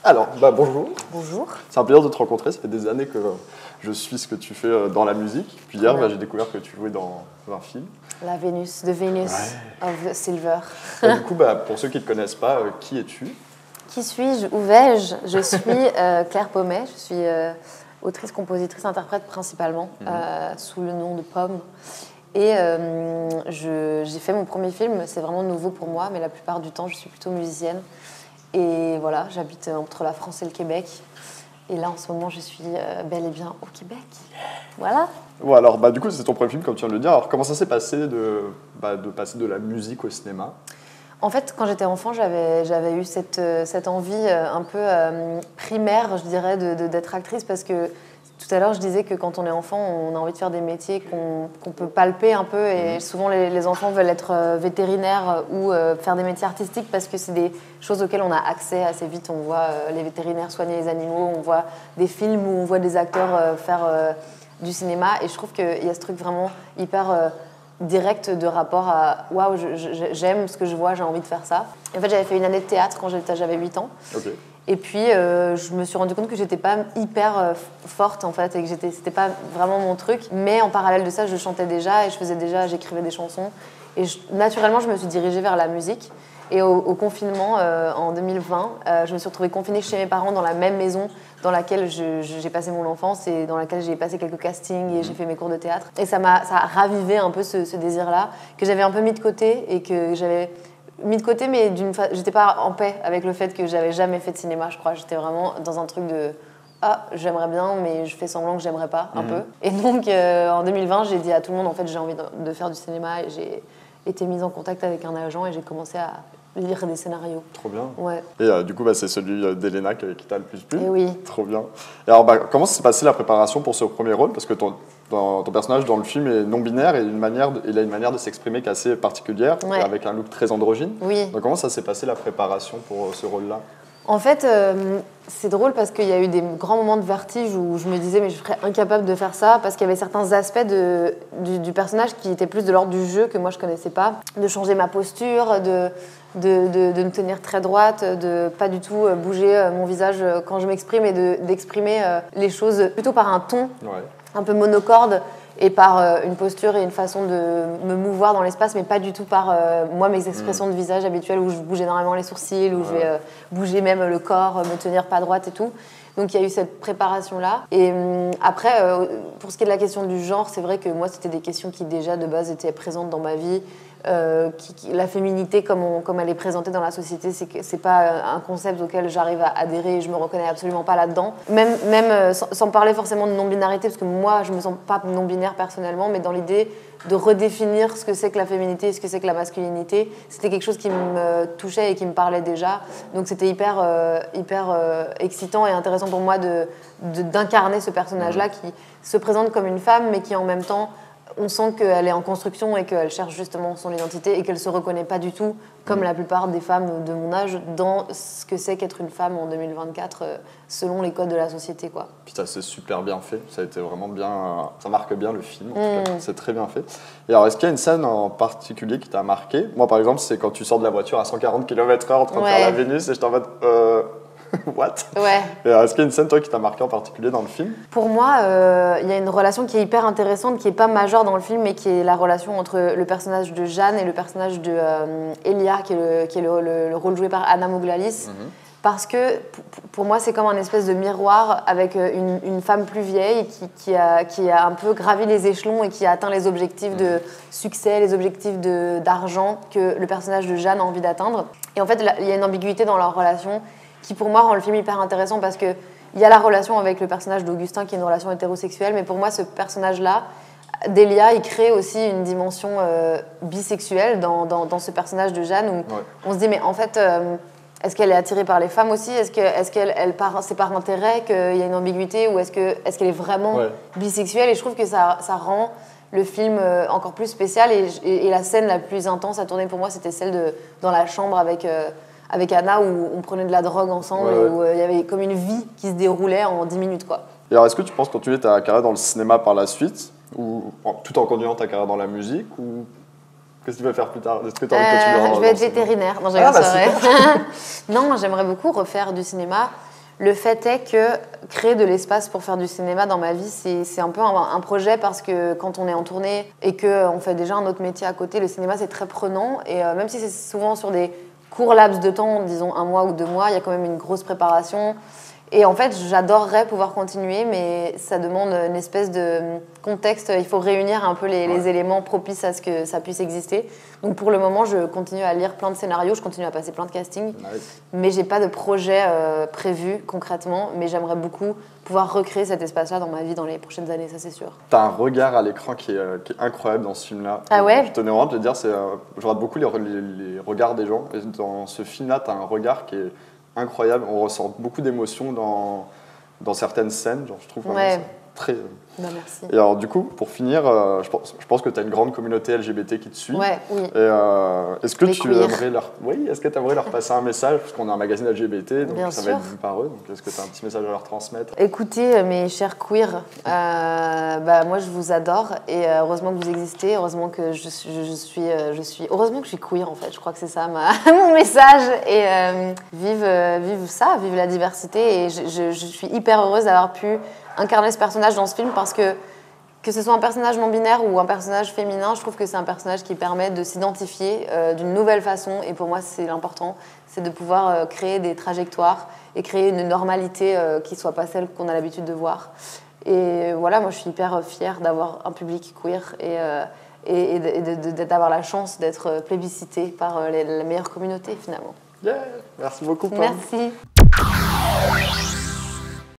Alors, bonjour. Bonjour. C'est un plaisir de te rencontrer. Ça fait des années que je suis ce que tu fais dans la musique. Puis hier, j'ai découvert que tu jouais dans un film. La Vénus, The Venus of Silver. Et du coup, pour ceux qui ne te connaissent pas, qui es-tu? Qui suis-je? Où vais-je? Je suis Claire Pommet. Je suis autrice, compositrice, interprète principalement, sous le nom de Pomme. Et j'ai fait mon premier film. C'est vraiment nouveau pour moi, mais la plupart du temps, je suis plutôt musicienne. Et voilà, j'habite entre la France et le Québec. Et là, en ce moment, je suis bel et bien au Québec. Voilà. Bon, alors, du coup, c'est ton premier film, comme tu viens de le dire. Alors, comment ça s'est passé de passer de la musique au cinéma? En fait, quand j'étais enfant, j'avais eu cette envie un peu primaire, je dirais, d'être actrice, parce que tout à l'heure, je disais que quand on est enfant, on a envie de faire des métiers qu'on peut palper un peu, et souvent les enfants veulent être vétérinaires ou faire des métiers artistiques parce que c'est des choses auxquelles on a accès assez vite. On voit les vétérinaires soigner les animaux, on voit des films où on voit des acteurs faire du cinéma, et je trouve qu'il y a ce truc vraiment hyper direct de rapport à « waouh, j'aime ce que je vois, j'ai envie de faire ça ». En fait, j'avais fait une année de théâtre quand j'avais 8 ans. Okay. Et puis, je me suis rendu compte que j'étais pas hyper forte, en fait, et que c'était pas vraiment mon truc. Mais en parallèle de ça, je chantais déjà, et j'écrivais des chansons. Et naturellement, je me suis dirigée vers la musique. Et au confinement, en 2020, je me suis retrouvée confinée chez mes parents dans la même maison dans laquelle j'ai passé mon enfance et dans laquelle j'ai passé quelques castings et j'ai fait mes cours de théâtre. Et ça a ravivé un peu ce désir-là, que j'avais un peu mis de côté et que j'avais mis de côté, mais j'étais pas en paix avec le fait que j'avais jamais fait de cinéma, je crois. J'étais vraiment dans un truc de « ah, j'aimerais bien, mais je fais semblant que j'aimerais pas, un peu ». Et donc, en 2020, j'ai dit à tout le monde, en fait, j'ai envie de faire du cinéma, et j'ai été mise en contact avec un agent et j'ai commencé à lire des scénarios. Trop bien. Ouais. Et du coup, c'est celui d'Elena qui t'a le plus plu. Et oui. Trop bien. Et alors, comment s'est passée la préparation pour ce premier rôle? Parce que ton personnage dans le film est non-binaire et il a une manière de s'exprimer qui est assez particulière, et avec un look très androgyne. Oui. Donc, comment ça s'est passé la préparation pour ce rôle-là? En fait, c'est drôle parce qu'il y a eu des grands moments de vertige où je me disais mais je serais incapable de faire ça, parce qu'il y avait certains aspects du personnage qui étaient plus de l'ordre du jeu que moi je connaissais pas. De changer ma posture, de me tenir très droite, de pas du tout bouger mon visage quand je m'exprime, et d'exprimer les choses plutôt par un ton un peu monocorde, et par une posture et une façon de me mouvoir dans l'espace, mais pas du tout par moi, mes expressions de visage habituelles où je bouge énormément les sourcils, où je vais bouger même le corps, me tenir pas droite et tout. Donc il y a eu cette préparation-là. Et après, pour ce qui est de la question du genre, c'est vrai que moi, c'était des questions qui déjà de base étaient présentes dans ma vie. La féminité, comme elle est présentée dans la société, c'est pas un concept auquel j'arrive à adhérer, et je me reconnais absolument pas là-dedans. Même sans parler forcément de non-binarité, parce que moi, je me sens pas non-binaire personnellement, mais dans l'idée de redéfinir ce que c'est que la féminité et ce que c'est que la masculinité, c'était quelque chose qui me touchait et qui me parlait déjà. Donc c'était hyper excitant et intéressant pour moi d'incarner ce personnage-là qui se présente comme une femme, mais qui en même temps, on sent qu'elle est en construction et qu'elle cherche justement son identité, et qu'elle ne se reconnaît pas du tout, comme la plupart des femmes de mon âge, dans ce que c'est qu'être une femme en 2024, selon les codes de la société, quoi. Puis ça, c'est super bien fait. Ça a été vraiment bien. Ça marque bien le film, en tout cas. C'est très bien fait. Et alors, est-ce qu'il y a une scène en particulier qui t'a marqué? Moi, par exemple, c'est quand tu sors de la voiture à 140 km/h en train de faire la Vénus, et je t'en mode what? Ouais. Est-ce qu'il y a une scène, toi, qui t'a marqué en particulier dans le film? Pour moi, il y a une relation qui est hyper intéressante, qui n'est pas majeure dans le film, mais qui est la relation entre le personnage de Jeanne et le personnage de Elia, qui est le rôle joué par Anna Mouglalis. Parce que pour moi, c'est comme un espèce de miroir avec une femme plus vieille qui a un peu gravi les échelons et qui a atteint les objectifs de succès, les objectifs d'argent que le personnage de Jeanne a envie d'atteindre. Et en fait, il y a une ambiguïté dans leur relation qui, pour moi, rend le film hyper intéressant, parce qu'il y a la relation avec le personnage d'Augustin, qui est une relation hétérosexuelle, mais pour moi, ce personnage-là, d'Elia, il crée aussi une dimension bisexuelle dans ce personnage de Jeanne, où on se dit, mais en fait, est-ce qu'elle est attirée par les femmes aussi? Est-ce qu'elle c'est par intérêt qu'il y a une ambiguïté, ou est-ce qu'elle est vraiment bisexuelle? Et je trouve que ça rend le film encore plus spécial, et la scène la plus intense à tourner pour moi, c'était celle dans la chambre avec Anna, où on prenait de la drogue ensemble, et où il y avait comme une vie qui se déroulait en 10 minutes, quoi. Et alors, est-ce que tu penses continuer ta carrière dans le cinéma par la suite, tout en continuant ta carrière dans la musique, ou qu'est-ce que tu vas faire plus tard? Est-ce que tu as envie de continuer Je vais être vétérinaire. Non, Non, j'aimerais beaucoup refaire du cinéma. Le fait est que créer de l'espace pour faire du cinéma dans ma vie, c'est un peu un projet parce que quand on est en tournée et qu'on fait déjà un autre métier à côté, le cinéma c'est très prenant et même si c'est souvent sur des courts laps de temps, disons 1 mois ou 2 mois, il y a quand même une grosse préparation. Et en fait, j'adorerais pouvoir continuer, mais ça demande une espèce de contexte. Il faut réunir un peu les éléments propices à ce que ça puisse exister. Donc pour le moment, je continue à lire plein de scénarios, je continue à passer plein de castings, mais j'ai pas de projet prévu concrètement. Mais j'aimerais beaucoup pouvoir recréer cet espace-là dans ma vie dans les prochaines années, ça c'est sûr. T'as un regard à l'écran qui est incroyable dans ce film-là. Ah ouais. Je tenais vraiment à te le dire, je regarde beaucoup les regards des gens. Et dans ce film-là, t'as un regard qui est incroyable. On ressent beaucoup d'émotions dans certaines scènes. Genre, je trouve vraiment ça très... Bah, merci. Et alors du coup, pour finir, je pense que tu as une grande communauté LGBT qui te suit. Oui. Et est-ce que tu aimerais leur passer un message, parce qu'on a un magazine LGBT, donc Bien ça sûr. va être vu par eux. Donc est-ce que tu as un petit message à leur transmettre? Écoutez, mes chers queers, moi je vous adore et heureusement que vous existez, heureusement que je suis heureusement que je suis queer en fait. Je crois que c'est ça mon message. Et vive ça, vive la diversité. Et je suis hyper heureuse d'avoir pu incarner ce personnage dans ce film parce que ce soit un personnage non-binaire ou un personnage féminin, je trouve que c'est un personnage qui permet de s'identifier d'une nouvelle façon. Et pour moi, c'est l'important, c'est de pouvoir créer des trajectoires et créer une normalité qui ne soit pas celle qu'on a l'habitude de voir. Et voilà, moi, je suis hyper fière d'avoir un public queer et d'avoir la chance d'être plébiscitée par la meilleure communauté, finalement. Yeah, merci beaucoup, Pam. Merci.